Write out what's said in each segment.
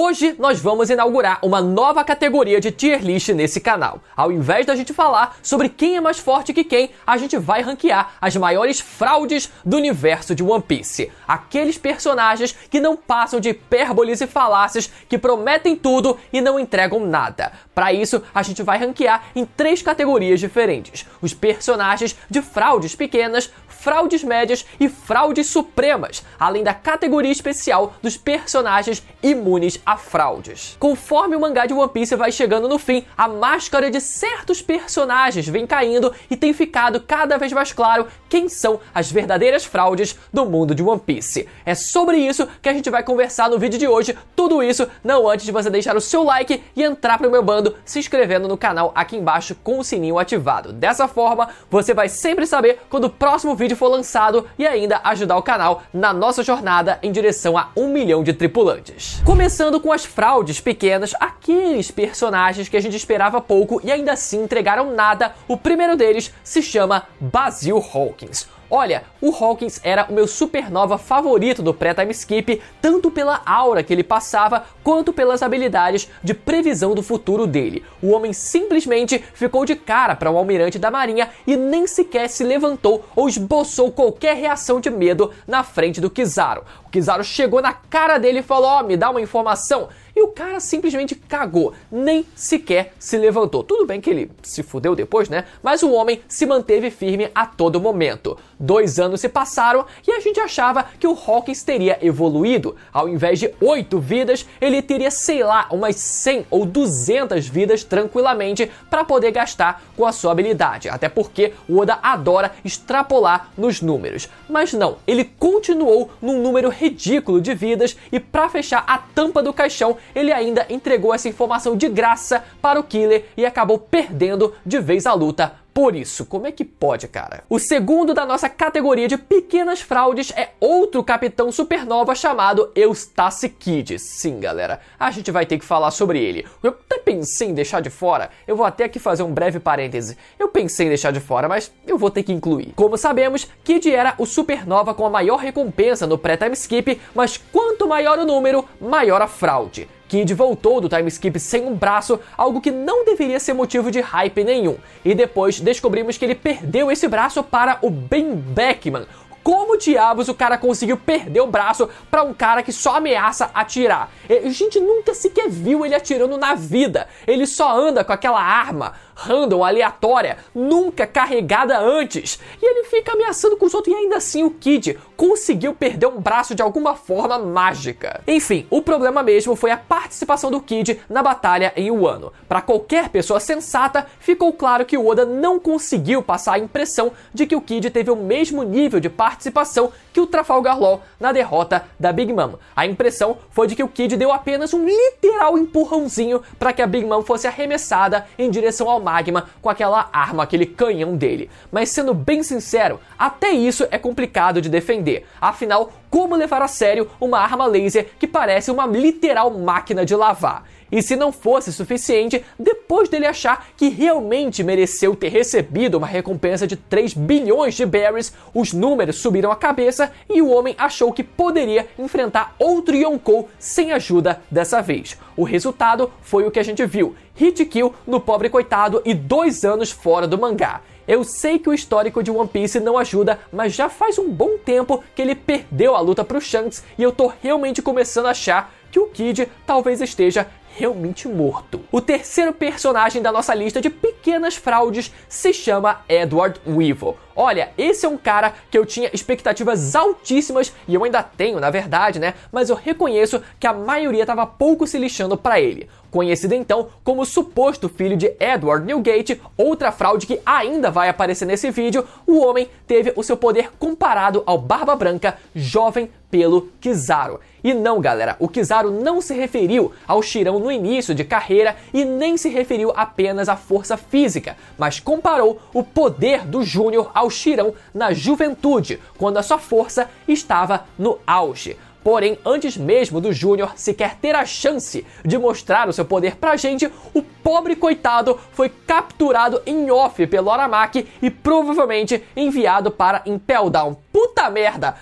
Hoje nós vamos inaugurar uma nova categoria de tier list nesse canal. Ao invés da gente falar sobre quem é mais forte que quem, a gente vai ranquear as maiores fraudes do universo de One Piece. Aqueles personagens que não passam de hipérboles e falácias, que prometem tudo e não entregam nada. Para isso, a gente vai ranquear em 3 categorias diferentes. Os personagens de fraudes pequenas, fraudes médias e fraudes supremas, além da categoria especial dos personagens imunes a fraudes. Conforme o mangá de One Piece vai chegando no fim, a máscara de certos personagens vem caindo e tem ficado cada vez mais claro quem são as verdadeiras fraudes do mundo de One Piece. É sobre isso que a gente vai conversar no vídeo de hoje, tudo isso não antes de você deixar o seu like e entrar pro meu bando se inscrevendo no canal aqui embaixo com o sininho ativado. Dessa forma, você vai sempre saber quando o próximo vídeo for lançado e ainda ajudar o canal na nossa jornada em direção a 1 milhão de tripulantes. Começando com as fraudes pequenas, aqueles personagens que a gente esperava pouco e ainda assim entregaram nada, o primeiro deles se chama Basil Hawkins. Olha, o Hawkins era o meu supernova favorito do pré-time skip, tanto pela aura que ele passava, quanto pelas habilidades de previsão do futuro dele. O homem simplesmente ficou de cara para um almirante da marinha e nem sequer se levantou ou esboçou qualquer reação de medo na frente do Kizaru. O Kizaru chegou na cara dele e falou: "Ó, me dá uma informação." E o cara simplesmente cagou, nem sequer se levantou. Tudo bem que ele se fudeu depois, né? Mas o homem se manteve firme a todo momento. 2 anos se passaram e a gente achava que o Hawkins teria evoluído. Ao invés de 8 vidas, ele teria, sei lá, umas 100 ou 200 vidas tranquilamente para poder gastar com a sua habilidade. Até porque o Oda adora extrapolar nos números. Mas não, ele continuou num número ridículo de vidas e para fechar a tampa do caixão, ele ainda entregou essa informação de graça para o Killer e acabou perdendo de vez a luta. Por isso, como é que pode, cara? O segundo da nossa categoria de pequenas fraudes é outro capitão supernova chamado Eustace Kid. Sim, galera, a gente vai ter que falar sobre ele. Eu até pensei em deixar de fora, eu vou até aqui fazer um breve parêntese. Eu pensei em deixar de fora, mas eu vou ter que incluir. Como sabemos, Kid era o supernova com a maior recompensa no pré-time skip, mas quanto maior o número, maior a fraude. Kid voltou do time skip sem um braço, algo que não deveria ser motivo de hype nenhum. E depois descobrimos que ele perdeu esse braço para o Ben Beckman. Como diabos o cara conseguiu perder o braço para um cara que só ameaça atirar? A gente nunca sequer viu ele atirando na vida. Ele só anda com aquela arma random, aleatória, nunca carregada antes. E ele fica ameaçando com os outros e ainda assim o Kid conseguiu perder um braço de alguma forma mágica. Enfim, o problema mesmo foi a participação do Kid na batalha em Wano. Para qualquer pessoa sensata, ficou claro que o Oda não conseguiu passar a impressão de que o Kid teve o mesmo nível de participação que o Trafalgar Law na derrota da Big Mom. A impressão foi de que o Kid deu apenas um literal empurrãozinho para que a Big Mom fosse arremessada em direção ao magma com aquela arma, aquele canhão dele. Mas sendo bem sincero, até isso é complicado de defender. Afinal, como levar a sério uma arma laser que parece uma literal máquina de lavar? E se não fosse suficiente, depois dele achar que realmente mereceu ter recebido uma recompensa de 3 bilhões de berries, os números subiram a cabeça e o homem achou que poderia enfrentar outro Yonkou sem ajuda dessa vez. O resultado foi o que a gente viu: hit kill no pobre coitado e 2 anos fora do mangá. Eu sei que o histórico de One Piece não ajuda, mas já faz um bom tempo que ele perdeu a luta pro Shanks e eu tô realmente começando a achar que o Kid talvez esteja realmente morto. O terceiro personagem da nossa lista de pequenas fraudes se chama Edward Weevil. Olha, esse é um cara que eu tinha expectativas altíssimas e eu ainda tenho, na verdade, né? Mas eu reconheço que a maioria tava pouco se lixando pra ele. Conhecido então como o suposto filho de Edward Newgate, outra fraude que ainda vai aparecer nesse vídeo, o homem teve o seu poder comparado ao Barba Branca, jovem pelo Kizaru. E não, galera, o Kizaru não se referiu ao Shirão no início de carreira e nem se referiu apenas à força física, mas comparou o poder do Júnior ao Shirão na juventude, quando a sua força estava no auge. Porém, antes mesmo do Júnior sequer ter a chance de mostrar o seu poder pra gente, o pobre coitado foi capturado em off pelo Aramaki e provavelmente enviado para Impel Down. puta merda!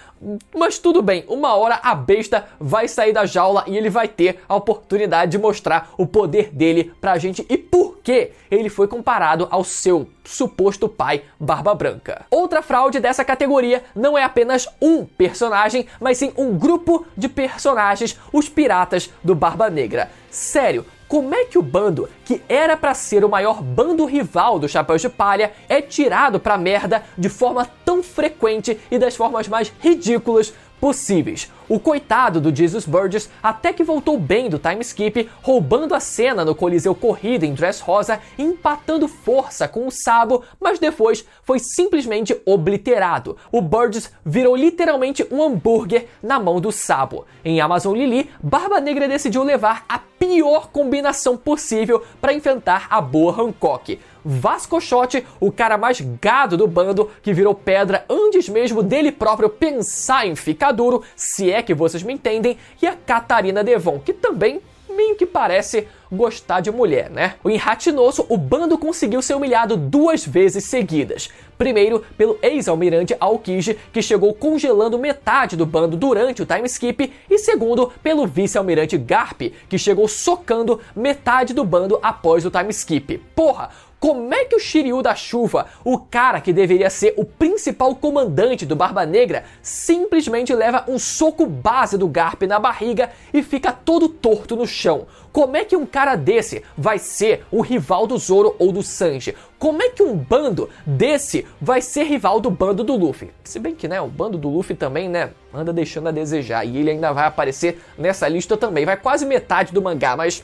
Mas tudo bem, uma hora a besta vai sair da jaula e ele vai ter a oportunidade de mostrar o poder dele pra gente e por que ele foi comparado ao seu suposto pai Barba Branca. Outra fraude dessa categoria não é apenas um personagem, mas sim um grupo de personagens, os Piratas do Barba Negra. Sério, como é que o bando, que era pra ser o maior bando rival do Chapéu de Palha, é tirado pra merda de forma tão frequente e das formas mais ridículas possíveis? O coitado do Jesus Burgess até que voltou bem do time skip, roubando a cena no Coliseu Corrida em Dressrosa e empatando força com o Sabo, mas depois foi simplesmente obliterado. O Burgess virou literalmente um hambúrguer na mão do Sabo. Em Amazon Lily, Barba Negra decidiu levar a pior combinação possível para enfrentar a boa Hancock. Vasco Shot, o cara mais gado do bando, que virou pedra antes mesmo dele próprio pensar em ficar duro, se é que vocês me entendem, e a Catarina Devon, que também meio que parece gostar de mulher, né? Em Ratinoso, o bando conseguiu ser humilhado 2 vezes seguidas. Primeiro, pelo ex-almirante Aokiji, que chegou congelando metade do bando durante o time skip, e segundo, pelo vice-almirante Garp, que chegou socando metade do bando após o time skip. Porra! Como é que o Shiryu da Chuva, o cara que deveria ser o principal comandante do Barba Negra, simplesmente leva um soco base do Garp na barriga e fica todo torto no chão? Como é que um cara desse vai ser o rival do Zoro ou do Sanji? Como é que um bando desse vai ser rival do bando do Luffy? Se bem que, né, o bando do Luffy também, né, anda deixando a desejar. E ele ainda vai aparecer nessa lista também. Vai quase metade do mangá, mas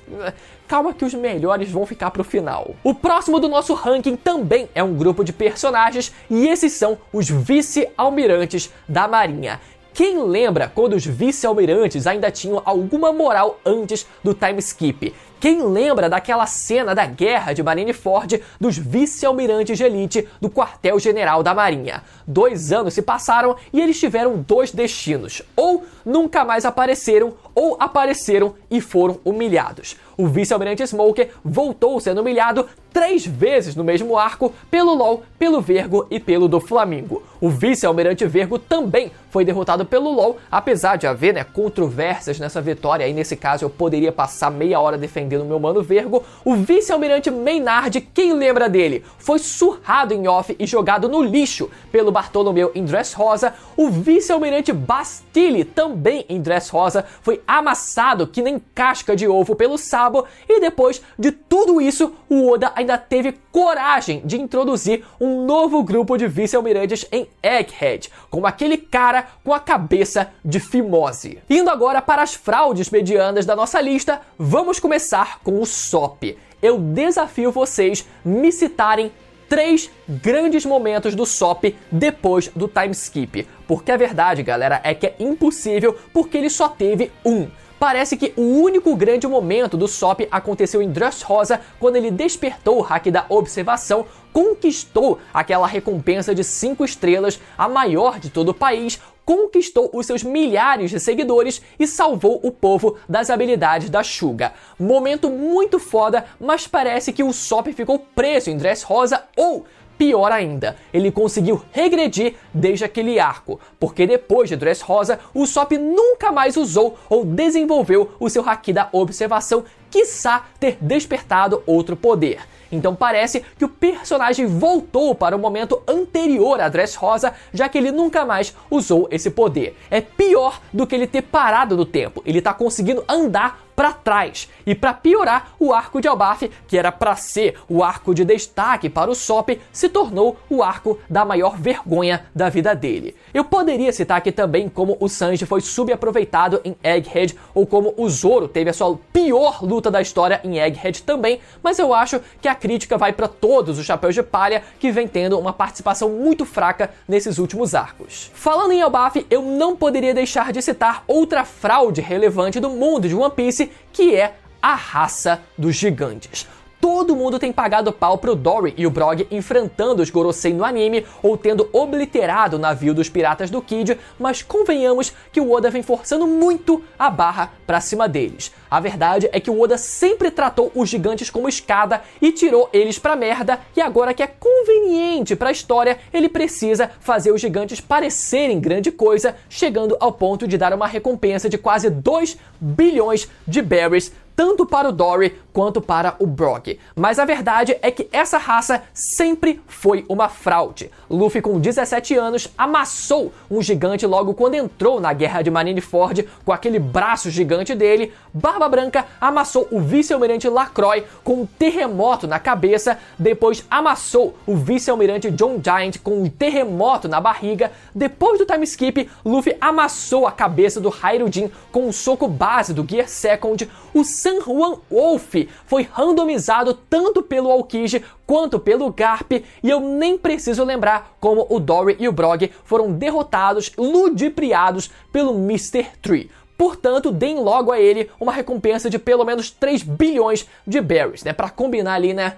calma que os melhores vão ficar pro final. O próximo do nosso ranking também é um grupo de personagens e esses são os vice-almirantes da Marinha. Quem lembra quando os vice-almirantes ainda tinham alguma moral antes do time skip? Quem lembra daquela cena da guerra de Marineford dos vice-almirantes de elite do quartel-general da Marinha? 2 anos se passaram e eles tiveram 2 destinos. Ou nunca mais apareceram, ou apareceram e foram humilhados. O vice-almirante Smoker voltou sendo humilhado 3 vezes no mesmo arco pelo LOL, pelo Vergo e pelo do Flamingo. O vice-almirante Vergo também foi derrotado pelo LOL, apesar de haver, né, controvérsias nessa vitória, aí nesse caso eu poderia passar meia hora defendendo o meu mano Vergo. O vice-almirante Maynard, quem lembra dele? Foi surrado em off e jogado no lixo pelo Bartolomeu em Dressrosa. O vice-almirante Bastille, também em Dressrosa, foi amassado que nem casca de ovo pelo Sabo, e depois de tudo isso, o Oda ainda teve coragem de introduzir um novo grupo de vice-almirantes em Egghead, como aquele cara com a cabeça de fimose. Indo agora para as fraudes medianas da nossa lista, vamos começar com o Sop. Eu desafio vocês me citarem 3 grandes momentos do Sop depois do time skip, porque a verdade, galera, é que é impossível, porque ele só teve um. Parece que o único grande momento do Sop aconteceu em Dressrosa, quando ele despertou o hack da observação, conquistou aquela recompensa de 5 estrelas, a maior de todo o país, conquistou os seus milhares de seguidores e salvou o povo das habilidades da Suga. Momento muito foda, mas parece que o Sop ficou preso em Dressrosa, ou pior ainda, ele conseguiu regredir desde aquele arco, porque depois de Dressrosa, o Sop nunca mais usou ou desenvolveu o seu haki da observação, quiçá ter despertado outro poder. Então parece que o personagem voltou para o momento anterior a Dressrosa, já que ele nunca mais usou esse poder. É pior do que ele ter parado no tempo, ele tá conseguindo andar para trás. E para piorar, o arco de Elbaf, que era para ser o arco de destaque para o Sop, se tornou o arco da maior vergonha da vida dele. Eu poderia citar aqui também como o Sanji foi subaproveitado em Egghead, ou como o Zoro teve a sua pior luta da história em Egghead também, mas eu acho que a crítica vai para todos os Chapéus de Palha, que vem tendo uma participação muito fraca nesses últimos arcos. Falando em Elbaf, eu não poderia deixar de citar outra fraude relevante do mundo de One Piece, que é a raça dos gigantes. todo mundo tem pagado pau pro Dory e o Brog enfrentando os Gorosei no anime ou tendo obliterado o navio dos piratas do Kid, mas convenhamos que o Oda vem forçando muito a barra pra cima deles. A verdade é que o Oda sempre tratou os gigantes como escada e tirou eles pra merda, e agora que é conveniente pra história, ele precisa fazer os gigantes parecerem grande coisa, chegando ao ponto de dar uma recompensa de quase 2 bilhões de berries, tanto para o Dory quanto para o Brog. Mas a verdade é que essa raça sempre foi uma fraude. Luffy, com 17 anos, amassou um gigante logo quando entrou na guerra de Marineford com aquele braço gigante dele. Barba Branca amassou o vice-almirante Lacroix com um terremoto na cabeça, depois amassou o vice-almirante John Giant com um terremoto na barriga. Depois do time skip, Luffy amassou a cabeça do Hyruujin com um soco base do Gear Second. O San Juan Wolf foi randomizado tanto pelo Aokiji quanto pelo Garp, e eu nem preciso lembrar como o Dory e o Brog foram derrotados, ludibriados pelo Mr. Tree. Portanto, deem logo a ele uma recompensa de pelo menos 3 bilhões de berries, né? Pra combinar ali, né?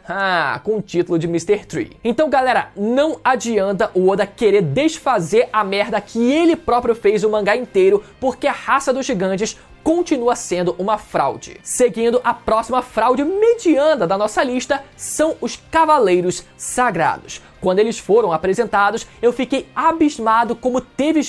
Com o título de Mr. Tree. Então, galera, não adianta o Oda querer desfazer a merda que ele próprio fez o mangá inteiro, porque a raça dos gigantes continua sendo uma fraude. Seguindo, a próxima fraude mediana da nossa lista são os Cavaleiros Sagrados. Quando eles foram apresentados, eu fiquei abismado como tem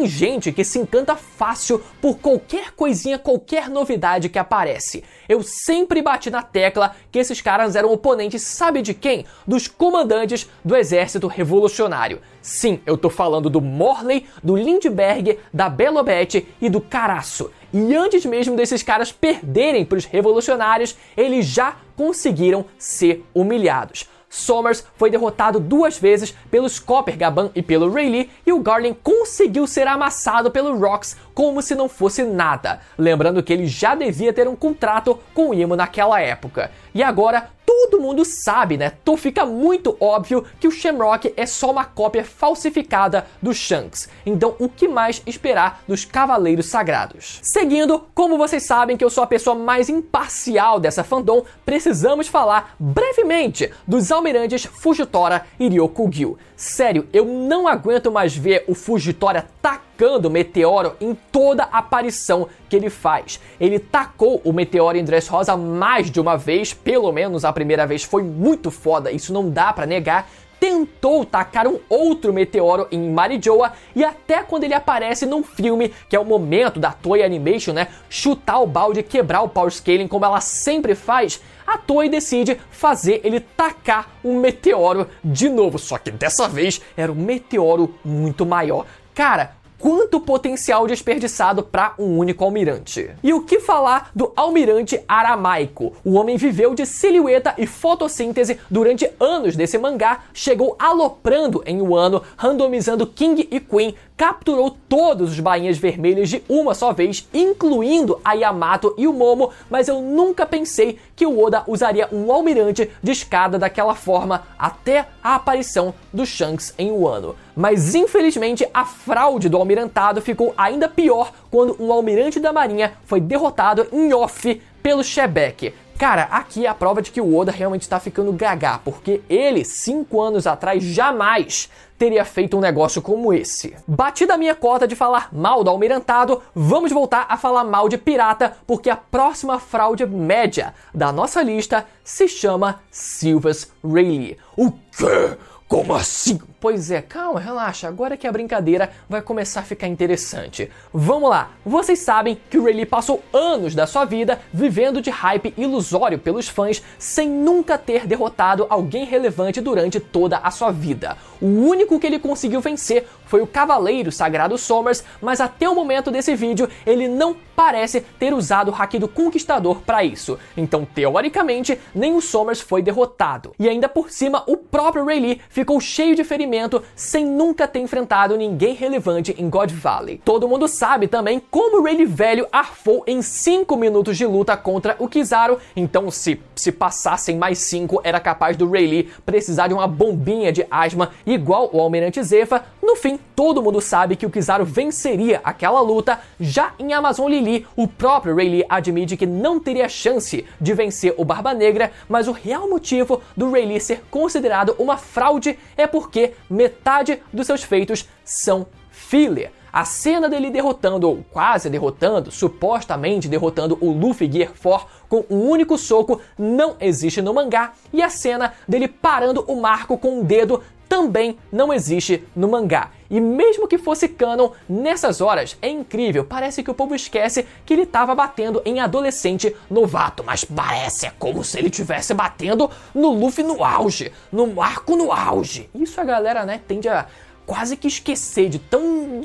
gente que se encanta fácil por qualquer coisinha, qualquer novidade que aparece. Eu sempre bati na tecla que esses caras eram oponentes, sabe de quem? Dos comandantes do exército revolucionário. Sim, eu tô falando do Morley, do Lindbergh, da Belobete e do Caraço. E antes mesmo desses caras perderem para os revolucionários, eles já conseguiram ser humilhados. Somers foi derrotado 2 vezes pelos Copper Gaban e pelo Rayleigh, e o Garland conseguiu ser amassado pelo Rocks como se não fosse nada. Lembrando que ele já devia ter um contrato com o Imo naquela época. E agora todo mundo sabe, né? Então fica muito óbvio que o Shamrock é só uma cópia falsificada do Shanks. Então o que mais esperar dos Cavaleiros Sagrados? Seguindo, como vocês sabem que eu sou a pessoa mais imparcial dessa fandom, precisamos falar brevemente dos almirantes Fujitora e Ryokugyu. Sério, eu não aguento mais ver o Fujitora tacando meteoro em toda aparição que ele faz. Ele tacou o meteoro em Dressrosa mais de uma vez, pelo menos a primeira vez foi muito foda, isso não dá pra negar. Tentou tacar um outro meteoro em Marijoa, e até quando ele aparece num filme, que é o momento da Toei Animation, né, chutar o balde e quebrar o power scaling como ela sempre faz, a Toei decide fazer ele tacar um meteoro de novo, só que dessa vez era um meteoro muito maior. Cara, quanto potencial desperdiçado para um único almirante. E o que falar do almirante aramaico? O homem viveu de silhueta e fotossíntese durante anos desse mangá, chegou aloprando em Wano, randomizando King e Queen, capturou todos os bainhas vermelhas de uma só vez, incluindo a Yamato e o Momo, mas eu nunca pensei que o Oda usaria um almirante de escada daquela forma até a aparição do Shanks em Wano. Mas infelizmente a fraude do almirantado ficou ainda pior quando um almirante da marinha foi derrotado em off pelo Shebek. Cara, aqui é a prova de que o Oda realmente está ficando gaga, porque ele, 5 anos atrás, jamais teria feito um negócio como esse. Batida a minha cota de falar mal do almirantado, vamos voltar a falar mal de pirata, porque a próxima fraude média da nossa lista se chama Silvers Rayleigh. O quê? Como assim? Pois é, calma, relaxa, agora que a brincadeira vai começar a ficar interessante. Vamos lá, vocês sabem que o Rayleigh passou anos da sua vida vivendo de hype ilusório pelos fãs, sem nunca ter derrotado alguém relevante durante toda a sua vida. O único que ele conseguiu vencer foi o Cavaleiro Sagrado Somers, mas até o momento desse vídeo ele não parece ter usado o Haki do Conquistador para isso. Então, teoricamente, nem o Somers foi derrotado. E ainda por cima, o próprio Rayleigh ficou cheio de ferimentos entretenimento sem nunca ter enfrentado ninguém relevante em God Valley. Todo mundo sabe também como o Rayleigh velho arfou em 5 minutos de luta contra o Kizaru, então se passassem mais 5 era capaz do Rayleigh precisar de uma bombinha de asma igual o Almirante Zephyr. No fim, todo mundo sabe que o Kizaru venceria aquela luta. Já em Amazon Lily, o próprio Rayleigh admite que não teria chance de vencer o Barba Negra, mas o real motivo do Rayleigh ser considerado uma fraude é porque metade dos seus feitos são filler. A cena dele derrotando, ou quase derrotando, supostamente derrotando o Luffy Gear 4 com um único soco não existe no mangá, e a cena dele parando o Marco com um dedo também não existe no mangá. E mesmo que fosse canon, nessas horas é incrível, parece que o povo esquece que ele estava batendo em adolescente novato, mas parece como se ele estivesse batendo no Luffy no auge, no Marco no auge. Isso a galera, né, tende a quase que esquecer de tão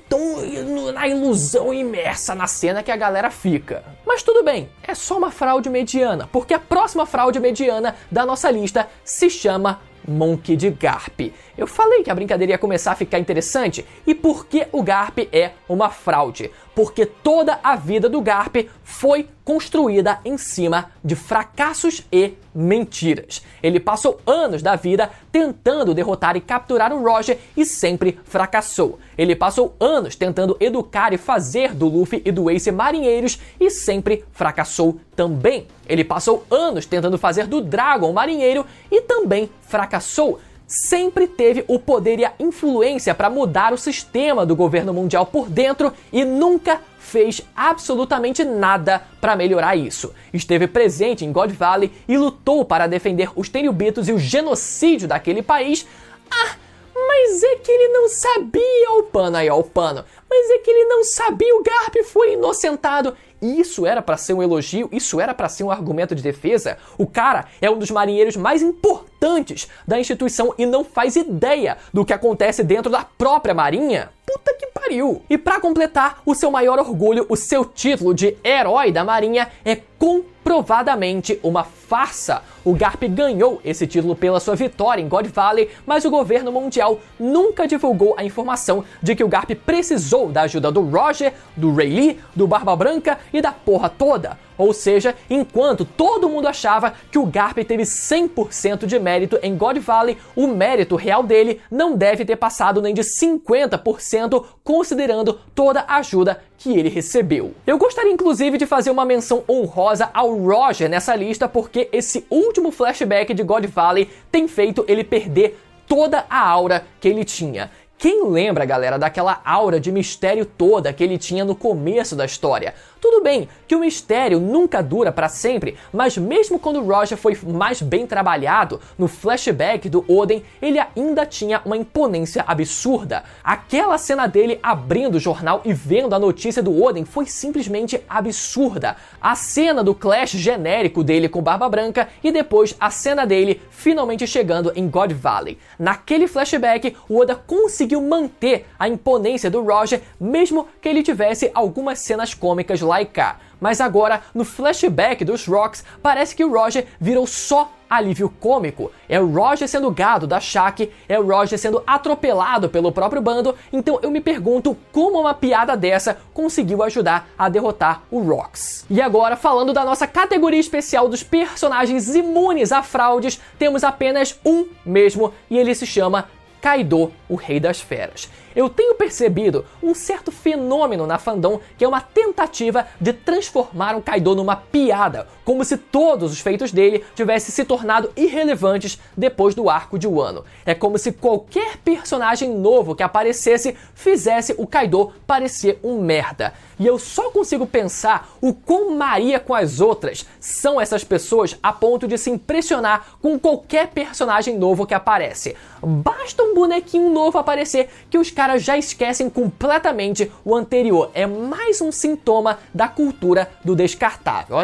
na ilusão imersa na cena que a galera fica. Mas tudo bem, é só uma fraude mediana, porque a próxima fraude mediana da nossa lista se chama Monkey D. Garp. Eu falei que a brincadeira ia começar a ficar interessante. E por que o Garp é uma fraude? Porque toda a vida do Garp foi construída em cima de fracassos e mentiras. Ele passou anos da vida tentando derrotar e capturar o Roger e sempre fracassou. Ele passou anos tentando educar e fazer do Luffy e do Ace marinheiros e sempre fracassou também. Ele passou anos tentando fazer do Dragon marinheiro e também fracassou. Sempre teve o poder e a influência para mudar o sistema do governo mundial por dentro e nunca fez absolutamente nada para melhorar isso. Esteve presente em God Valley e lutou para defender os Tenryubitos e o genocídio daquele país. Mas é que ele não sabia, o pano aí, ó, o pano. Mas é que ele não sabia, o Garp foi inocentado. Isso era para ser um elogio? Isso era para ser um argumento de defesa? O cara é um dos marinheiros mais importantes da instituição e não faz ideia do que acontece dentro da própria marinha? Puta que pariu! E para completar, o seu maior orgulho, o seu título de herói da marinha é comprovadamente uma farsa. O Garp ganhou esse título pela sua vitória em God Valley, mas o governo mundial nunca divulgou a informação de que o Garp precisou da ajuda do Roger, do Rayleigh, do Barba Branca e da porra toda. Ou seja, enquanto todo mundo achava que o Garp teve 100% de mérito em God Valley, o mérito real dele não deve ter passado nem de 50%, considerando toda a ajuda que ele recebeu. Eu gostaria inclusive de fazer uma menção honrosa ao Roger nessa lista, porque esse último flashback de God Valley tem feito ele perder toda a aura que ele tinha. Quem lembra, galera, daquela aura de mistério toda que ele tinha no começo da história? Tudo bem que o mistério nunca dura para sempre, mas mesmo quando o Roger foi mais bem trabalhado no flashback do Oden, ele ainda tinha uma imponência absurda. Aquela cena dele abrindo o jornal e vendo a notícia do Oden foi simplesmente absurda. A cena do clash genérico dele com Barba Branca e depois a cena dele finalmente chegando em God Valley. Naquele flashback, o Oda conseguiu manter a imponência do Roger, mesmo que ele tivesse algumas cenas cômicas lá e cá. Mas agora, no flashback dos Rocks, parece que o Roger virou só alívio cômico. É o Roger sendo gado da Shaq, é o Roger sendo atropelado pelo próprio bando, então eu me pergunto como uma piada dessa conseguiu ajudar a derrotar o Rocks. E agora, falando da nossa categoria especial dos personagens imunes a fraudes, temos apenas um mesmo, e ele se chama Kaido, o Rei das Feras. Eu tenho percebido um certo fenômeno na fandom que é uma tentativa de transformar o Kaido numa piada, como se todos os feitos dele tivessem se tornado irrelevantes depois do arco de Wano. É como se qualquer personagem novo que aparecesse fizesse o Kaido parecer um merda. E eu só consigo pensar o quão Maria com as outras são essas pessoas a ponto de se impressionar com qualquer personagem novo que aparece. Basta um bonequinho novo aparecer que os caras já esquecem completamente o anterior. É mais um sintoma da cultura do descartável.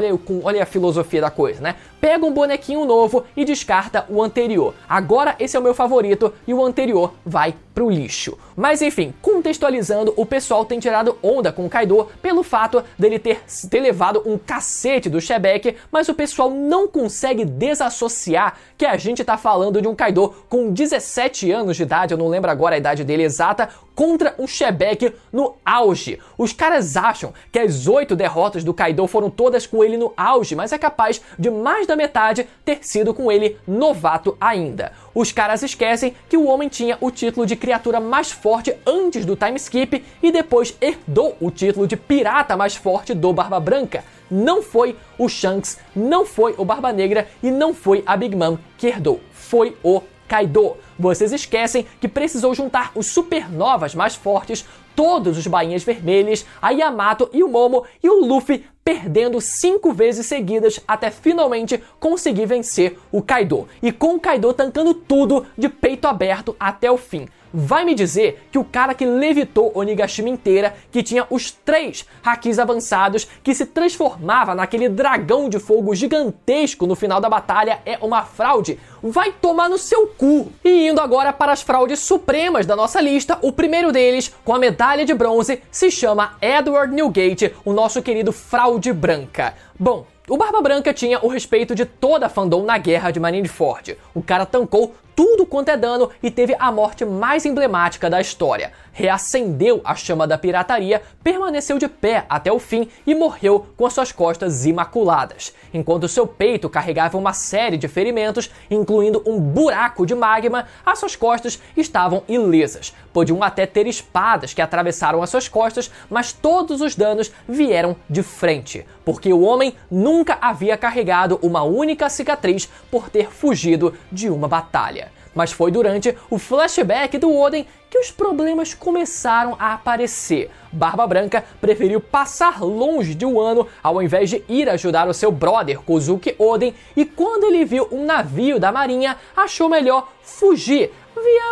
Olha a filosofia da coisa, né? Pega um bonequinho novo e descarta o anterior. Agora esse é o meu favorito e o anterior vai pro lixo. Mas enfim, contextualizando, o pessoal tem tirado onda com o Kaido pelo fato dele ter levado um cacete do Shebeck, mas o pessoal não consegue desassociar que a gente tá falando de um Kaido com 17 anos de idade, eu não lembro agora a idade dele exata, contra um Shebeck no auge. Os caras acham que as 8 derrotas do Kaido foram todas com ele no auge, mas é capaz de mais da metade ter sido com ele novato ainda. Os caras esquecem que o homem tinha o título de criatura mais forte antes do time skip e depois herdou o título de pirata mais forte do Barba Branca. Não foi o Shanks, não foi o Barba Negra e não foi a Big Mom que herdou, foi o Kaido. Vocês esquecem que precisou juntar os supernovas mais fortes, todos os bainhas vermelhas, a Yamato e o Momo e o Luffy perdendo 5 vezes seguidas até finalmente conseguir vencer o Kaido. E com o Kaido tancando tudo de peito aberto até o fim. Vai me dizer que o cara que levitou Onigashima inteira, que tinha os 3 hakis avançados, que se transformava naquele dragão de fogo gigantesco no final da batalha, é uma fraude? Vai tomar no seu cu! E indo agora para as fraudes supremas da nossa lista, o primeiro deles, com a medalha de bronze, se chama Edward Newgate, o nosso querido fraude branca. Bom, o Barba Branca tinha o respeito de toda a fandom na guerra de Marineford. O cara tancou tudo quanto é dano e teve a morte mais emblemática da história. Reacendeu a chama da pirataria, permaneceu de pé até o fim e morreu com as suas costas imaculadas. Enquanto seu peito carregava uma série de ferimentos, incluindo um buraco de magma, as suas costas estavam ilesas. Podiam até ter espadas que atravessaram as suas costas, mas todos os danos vieram de frente, porque o homem nunca havia carregado uma única cicatriz por ter fugido de uma batalha. Mas foi durante o flashback do Oden que os problemas começaram a aparecer. Barba Branca preferiu passar longe de Wano ao invés de ir ajudar o seu brother Kozuki Oden, e quando ele viu um navio da marinha, achou melhor fugir,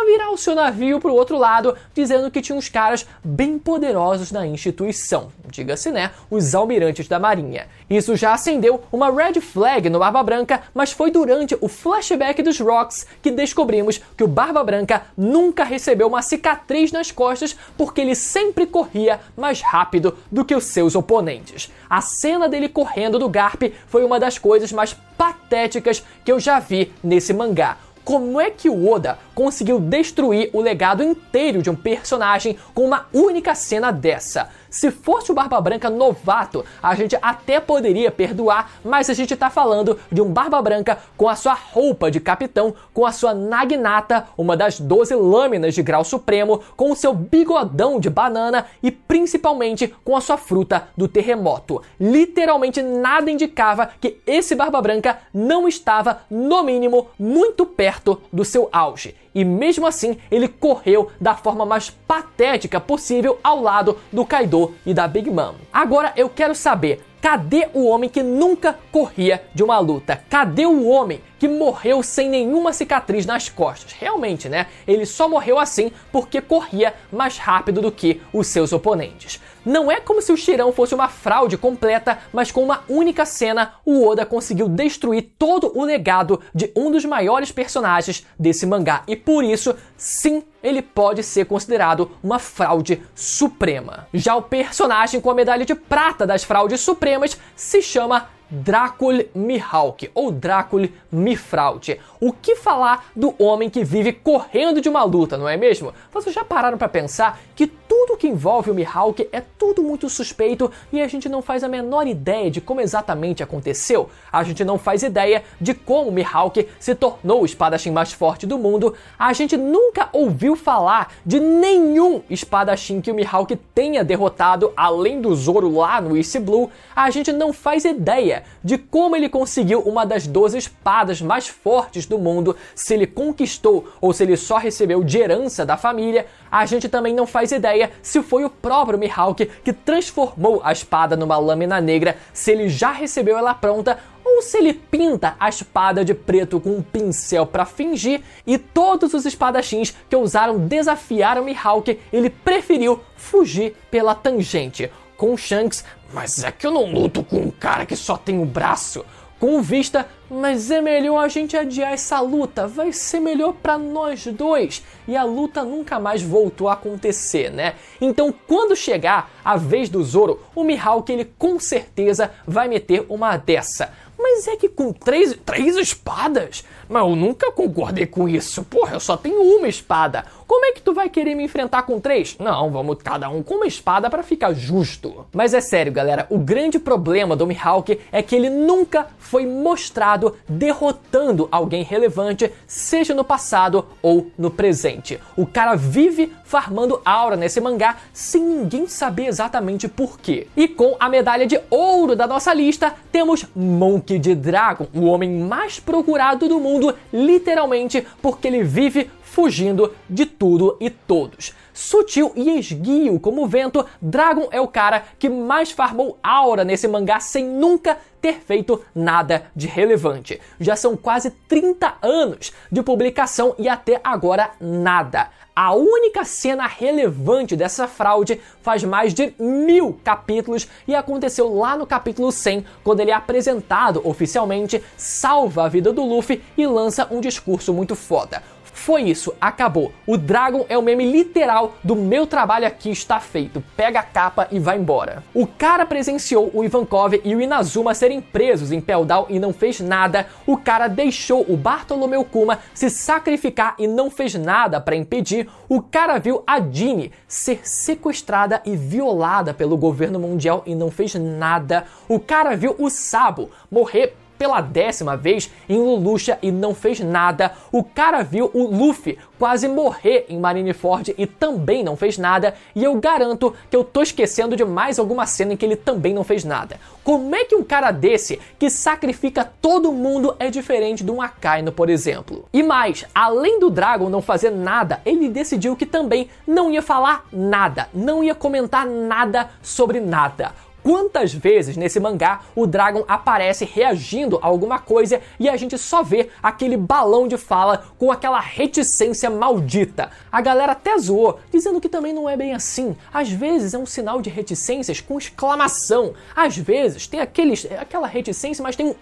virar o seu navio pro outro lado, dizendo que tinha uns caras bem poderosos na instituição, diga-se, né, os almirantes da marinha. Isso já acendeu uma red flag no Barba Branca, mas foi durante o flashback dos Rocks que descobrimos que o Barba Branca nunca recebeu uma cicatriz nas costas porque ele sempre corria mais rápido do que os seus oponentes. A cena dele correndo do Garp foi uma das coisas mais patéticas que eu já vi nesse mangá. Como é que o Oda conseguiu destruir o legado inteiro de um personagem com uma única cena dessa? Se fosse o Barba Branca novato, a gente até poderia perdoar, mas a gente tá falando de um Barba Branca com a sua roupa de capitão, com a sua Naginata, uma das 12 lâminas de grau supremo, com o seu bigodão de banana e principalmente com a sua fruta do terremoto. Literalmente nada indicava que esse Barba Branca não estava, no mínimo, muito perto do seu auge. E mesmo assim, ele correu da forma mais patética possível ao lado do Kaido e da Big Mom. Agora eu quero saber, cadê o homem que nunca corria de uma luta? Cadê o homem que morreu sem nenhuma cicatriz nas costas? Realmente, né? Ele só morreu assim porque corria mais rápido do que os seus oponentes. Não é como se o Shirão fosse uma fraude completa, mas com uma única cena, o Oda conseguiu destruir todo o legado de um dos maiores personagens desse mangá. E por isso, sim, ele pode ser considerado uma fraude suprema. Já o personagem com a medalha de prata das fraudes supremas se chama Dracul Mihawk, ou Dracul Mifraude. O que falar do homem que vive correndo de uma luta, não é mesmo? Vocês já pararam para pensar que tudo que envolve o Mihawk é tudo muito suspeito e a gente não faz a menor ideia de como exatamente aconteceu? A gente não faz ideia de como o Mihawk se tornou o espadachim mais forte do mundo. A gente nunca ouviu falar de nenhum espadachim que o Mihawk tenha derrotado, além do Zoro lá no East Blue. A gente não faz ideia de como ele conseguiu uma das 12 espadas mais fortes do mundo, se ele conquistou ou se ele só recebeu de herança da família. A gente também não faz ideia se foi o próprio Mihawk que transformou a espada numa lâmina negra, se ele já recebeu ela pronta ou se ele pinta a espada de preto com um pincel para fingir. E todos os espadachins que ousaram desafiar o Mihawk, ele preferiu fugir pela tangente. Com o Shanks, mas é que eu não luto com um cara que só tem um braço. Com o Vista, mas é melhor a gente adiar essa luta, vai ser melhor pra nós dois. E a luta nunca mais voltou a acontecer, né? Então quando chegar a vez do Zoro, o Mihawk ele com certeza vai meter uma dessa. Mas é que com três espadas? Mas eu nunca concordei com isso. Porra, eu só tenho uma espada. Como é que tu vai querer me enfrentar com 3? Não, vamos cada um com uma espada pra ficar justo. Mas é sério, galera, o grande problema do Mihawk é que ele nunca foi mostrado derrotando alguém relevante, seja no passado ou no presente. O cara vive farmando aura nesse mangá sem ninguém saber exatamente por quê. E com a medalha de ouro da nossa lista, temos Monkey D. Dragon, o homem mais procurado do mundo, literalmente porque ele vive fugindo de tudo e todos. Sutil e esguio como o vento, Dragon é o cara que mais farmou aura nesse mangá sem nunca ter feito nada de relevante. Já são quase 30 anos de publicação e até agora nada. A única cena relevante dessa fraude faz mais de 1000 capítulos e aconteceu lá no capítulo 100, quando ele é apresentado oficialmente, salva a vida do Luffy e lança um discurso muito foda. Foi isso, acabou. O Dragon é o meme literal do meu trabalho aqui está feito. Pega a capa e vai embora. O cara presenciou o Ivankov e o Inazuma serem presos em Pell Down e não fez nada. O cara deixou o Bartolomeu Kuma se sacrificar e não fez nada para impedir. O cara viu a Jinny ser sequestrada e violada pelo governo mundial e não fez nada. O cara viu o Sabo morrer pela 10ª vez em Lelouch e não fez nada. O cara viu o Luffy quase morrer em Marineford e também não fez nada. E eu garanto que eu tô esquecendo de mais alguma cena em que ele também não fez nada. Como é que um cara desse, que sacrifica todo mundo, é diferente de um Akainu, por exemplo? E mais, além do Dragon não fazer nada, ele decidiu que também não ia falar nada, não ia comentar nada sobre nada. Quantas vezes nesse mangá o Dragon aparece reagindo a alguma coisa e a gente só vê aquele balão de fala com aquela reticência maldita. A galera até zoou, dizendo que também não é bem assim. Às vezes é um sinal de reticências com exclamação. Às vezes tem aquela reticência, mas tem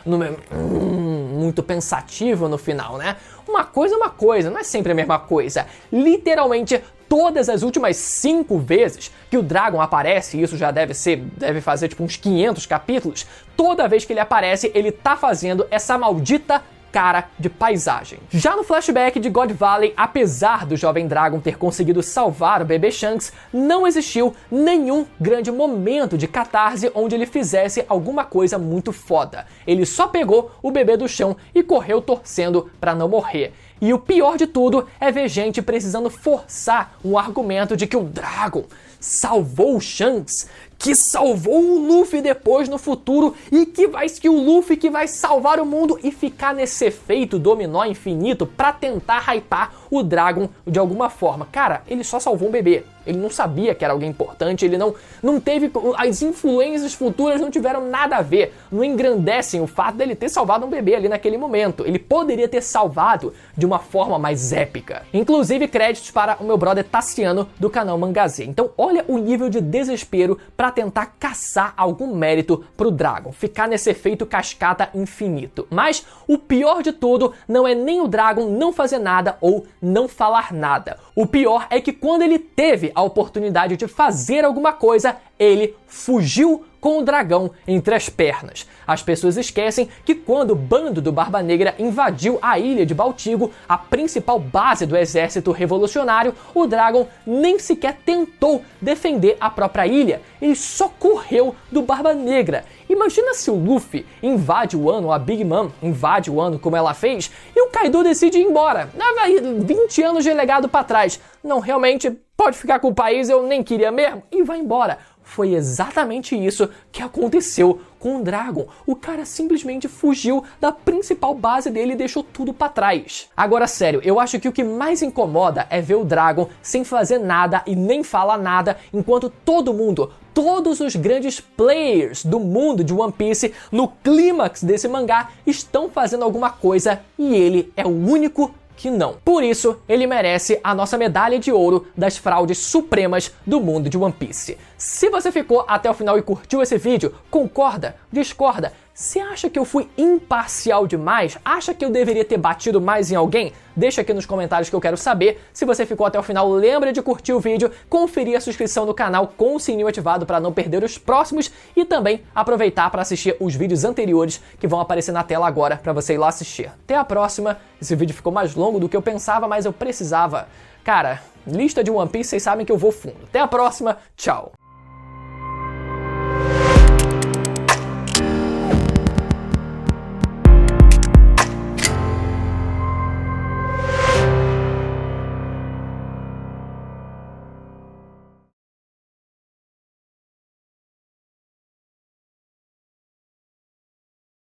muito pensativo no final, né? Uma coisa é uma coisa, não é sempre a mesma coisa. Literalmente, todas as últimas 5 vezes que o Dragon aparece, e isso já deve fazer tipo uns 500 capítulos, toda vez que ele aparece, ele tá fazendo essa maldita cara de paisagem. Já no flashback de God Valley, apesar do jovem Dragon ter conseguido salvar o bebê Shanks, não existiu nenhum grande momento de catarse onde ele fizesse alguma coisa muito foda. Ele só pegou o bebê do chão e correu torcendo pra não morrer. E o pior de tudo é ver gente precisando forçar um argumento de que o Dragon salvou o Shanks, que salvou o Luffy depois no futuro e que o Luffy que vai salvar o mundo e ficar nesse efeito dominó infinito pra tentar hypar o Dragon de alguma forma. Cara, ele só salvou um bebê. Ele não sabia que era alguém importante, ele não teve... As influências futuras não tiveram nada a ver, não engrandecem o fato dele ter salvado um bebê ali naquele momento. Ele poderia ter salvado de uma forma mais épica. Inclusive, créditos para o meu brother Tassiano, do canal Mangazê. Então, olha o nível de desespero pra tentar caçar algum mérito pro Dragon, ficar nesse efeito cascata infinito. Mas o pior de tudo não é nem o Dragon não fazer nada ou não falar nada. O pior é que quando ele teve a oportunidade de fazer alguma coisa, ele fugiu com o dragão entre as pernas. As pessoas esquecem que quando o bando do Barba Negra invadiu a ilha de Baltigo, a principal base do exército revolucionário, o Dragon nem sequer tentou defender a própria ilha. Ele só correu do Barba Negra. Imagina se o Luffy invade o Wano, a Big Mom invade o Wano como ela fez, e o Kaido decide ir embora. 20 anos de legado pra trás. Não, realmente, pode ficar com o país, eu nem queria mesmo, e vai embora. Foi exatamente isso que aconteceu com o Dragon. O cara simplesmente fugiu da principal base dele e deixou tudo pra trás. Agora, sério, eu acho que o que mais incomoda é ver o Dragon sem fazer nada e nem falar nada, enquanto todo mundo, todos os grandes players do mundo de One Piece, no clímax desse mangá, estão fazendo alguma coisa e ele é o único que não. Por isso, ele merece a nossa medalha de ouro das fraudes supremas do mundo de One Piece. Se você ficou até o final e curtiu esse vídeo, concorda? Discorda? Você acha que eu fui imparcial demais? Acha que eu deveria ter batido mais em alguém? Deixa aqui nos comentários que eu quero saber. Se você ficou até o final, lembra de curtir o vídeo, conferir a subscrição no canal com o sininho ativado para não perder os próximos e também aproveitar para assistir os vídeos anteriores que vão aparecer na tela agora para você ir lá assistir. Até a próxima. Esse vídeo ficou mais longo do que eu pensava, mas eu precisava. Cara, lista de One Piece, vocês sabem que eu vou fundo. Até a próxima. Tchau.